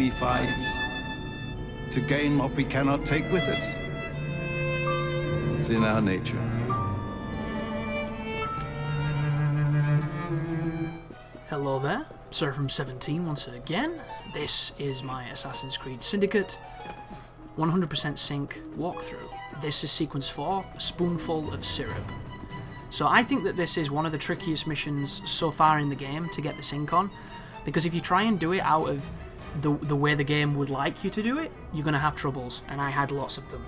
we fight to gain what we cannot take with us. It's in our nature. Hello there, Sir from 17 once again. This is my Assassin's Creed Syndicate 100% sync walkthrough. This is sequence 4, a spoonful of syrup. So I think that this is one of the trickiest missions so far in the game to get the sync on, because if you try and do it out of the way the game would like you to do it, you're going to have troubles, and I had lots of them.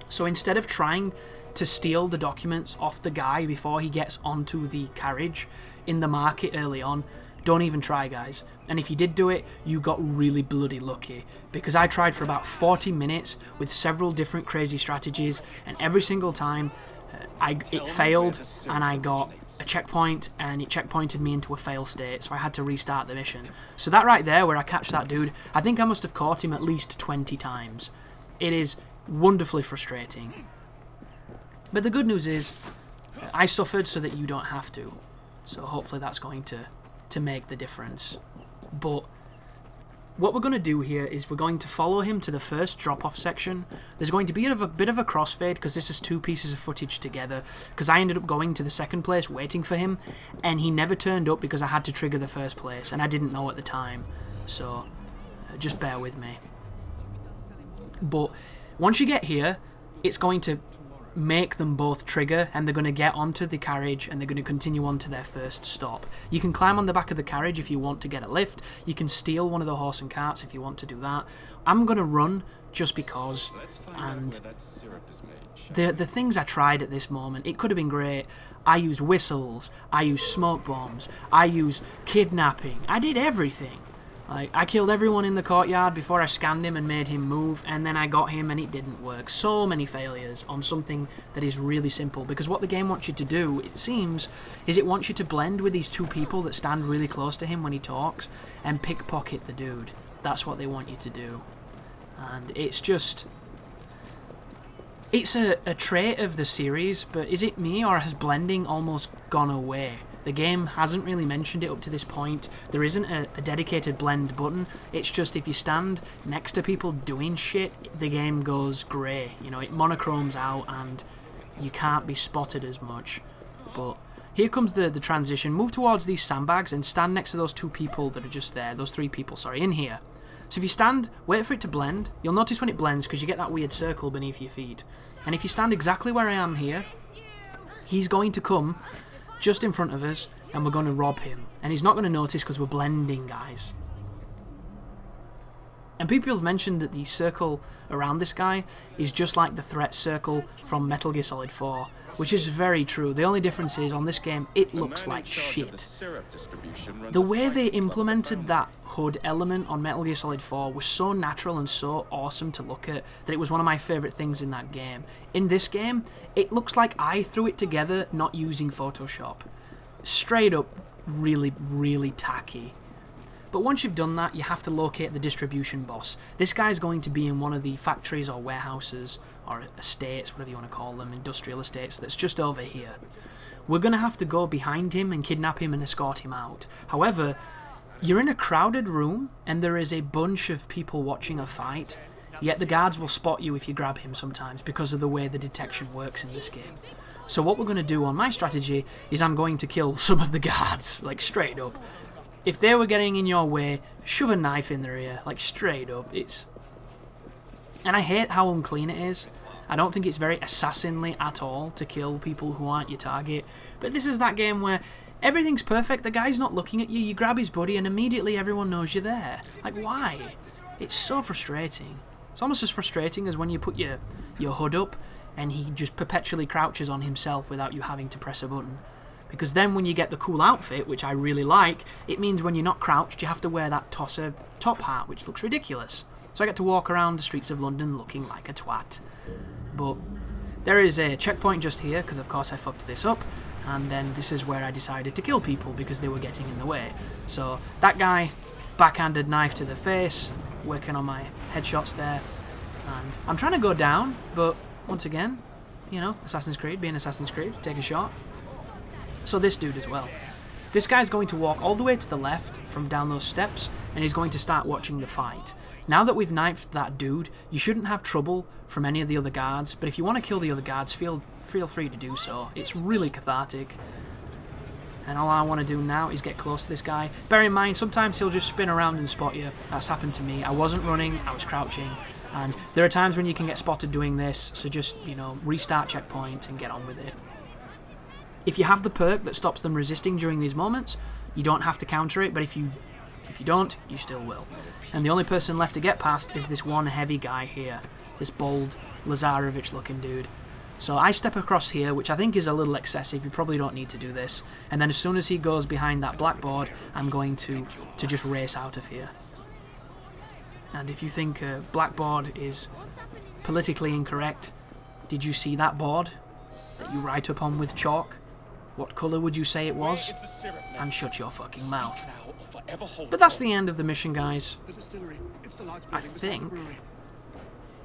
So instead of trying to steal the documents off the guy before he gets onto the carriage in the market early on, don't even try, guys. And if you did do it, you got really bloody lucky, because I tried for about 40 minutes with several different crazy strategies, and every single time it failed, and I got a checkpoint, and it checkpointed me into a fail state, so I had to restart the mission. So that right there, where I catch that dude, I think I must have caught him at least 20 times. It is wonderfully frustrating. But the good news is, I suffered so that you don't have to. So hopefully that's going to make the difference. But what we're going to do here is we're going to follow him to the first drop-off section. There's going to be a bit of a crossfade, because this is two pieces of footage together, because I ended up going to the second place waiting for him, and he never turned up because I had to trigger the first place, and I didn't know at the time. So just bear with me. But once you get here, it's going to make them both trigger, and they're going to get onto the carriage, and they're going to continue on to their first stop. You can climb on the back of the carriage if you want to get a lift. You can steal one of the horse and carts if you want to do that. I'm going to run just because, and the things I tried at this moment, it could have been great. I used whistles, I used smoke bombs, I used kidnapping, I did everything. I killed everyone in the courtyard before I scanned him and made him move, and then I got him and it didn't work. So many failures on something that is really simple, because what the game wants you to do, it seems, is it wants you to blend with these two people that stand really close to him when he talks and pickpocket the dude. That's what they want you to do. And it's just... it's a trait of the series, but is it me, or has blending almost gone away? The game hasn't really mentioned it up to this point. There isn't a dedicated blend button. It's just if you stand next to people doing shit, the game goes grey. You know, it monochromes out and you can't be spotted as much. But here comes the transition. Move towards these sandbags and stand next to those two people that are just there. Those three people, sorry, in here. So if you stand, wait for it to blend. You'll notice when it blends because you get that weird circle beneath your feet. And if you stand exactly where I am here, he's going to come just in front of us, and we're going to rob him. And he's not going to notice because we're blending, guys. And people have mentioned that the circle around this guy is just like the threat circle from Metal Gear Solid 4, which is very true. The only difference is, on this game, it looks like shit. The way they implemented that HUD element on Metal Gear Solid 4 was so natural and so awesome to look at that it was one of my favourite things in that game. In this game, it looks like I threw it together not using Photoshop. Straight up, really, really tacky. But once you've done that, you have to locate the distribution boss. This guy's going to be in one of the factories or warehouses or estates, whatever you want to call them, industrial estates, that's just over here. We're going to have to go behind him and kidnap him and escort him out. However, you're in a crowded room and there is a bunch of people watching a fight, yet the guards will spot you if you grab him sometimes because of the way the detection works in this game. So what we're going to do on my strategy is I'm going to kill some of the guards, like straight up. If they were getting in your way, shove a knife in their ear, like straight up. And I hate how unclean it is. I don't think it's very assassinly at all to kill people who aren't your target. But this is that game where everything's perfect, the guy's not looking at you, you grab his buddy and immediately everyone knows you're there. Like, why? It's so frustrating. It's almost as frustrating as when you put your HUD up and he just perpetually crouches on himself without you having to press a button. Because then when you get the cool outfit, which I really like, it means when you're not crouched, you have to wear that tosser top hat, which looks ridiculous. So I get to walk around the streets of London looking like a twat. But there is a checkpoint just here, because of course I fucked this up, and then this is where I decided to kill people because they were getting in the way. So that guy, backhanded knife to the face, working on my headshots there, and I'm trying to go down, but once again, you know, Assassin's Creed, being Assassin's Creed, take a shot. So this dude as well. This guy's going to walk all the way to the left from down those steps, and he's going to start watching the fight. Now that we've knifed that dude, you shouldn't have trouble from any of the other guards, but if you want to kill the other guards, feel free to do so. It's really cathartic. And all I want to do now is get close to this guy. Bear in mind, sometimes he'll just spin around and spot you. That's happened to me. I wasn't running, I was crouching. And there are times when you can get spotted doing this, so just, you know, restart checkpoint and get on with it. If you have the perk that stops them resisting during these moments, you don't have to counter it, but if you don't, you still will. And the only person left to get past is this one heavy guy here, this bold Lazarevich looking dude. So I step across here, which I think is a little excessive. You probably don't need to do this. And then as soon as he goes behind that blackboard, I'm going to just race out of here. And if you think blackboard is politically incorrect, did you see that board that you write upon with chalk? What colour would you say it was? And shut your fucking mouth. But that's the end of the mission, guys. I think.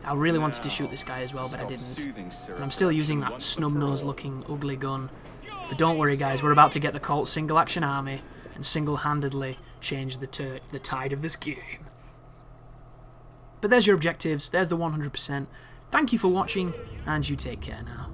I really wanted to shoot this guy as well, but I didn't. And I'm still using that snub-nosed looking ugly gun. But don't worry, guys, we're about to get the Colt single action army and single-handedly change the tide of this game. But there's your objectives, there's the 100%. Thank you for watching, and you take care now.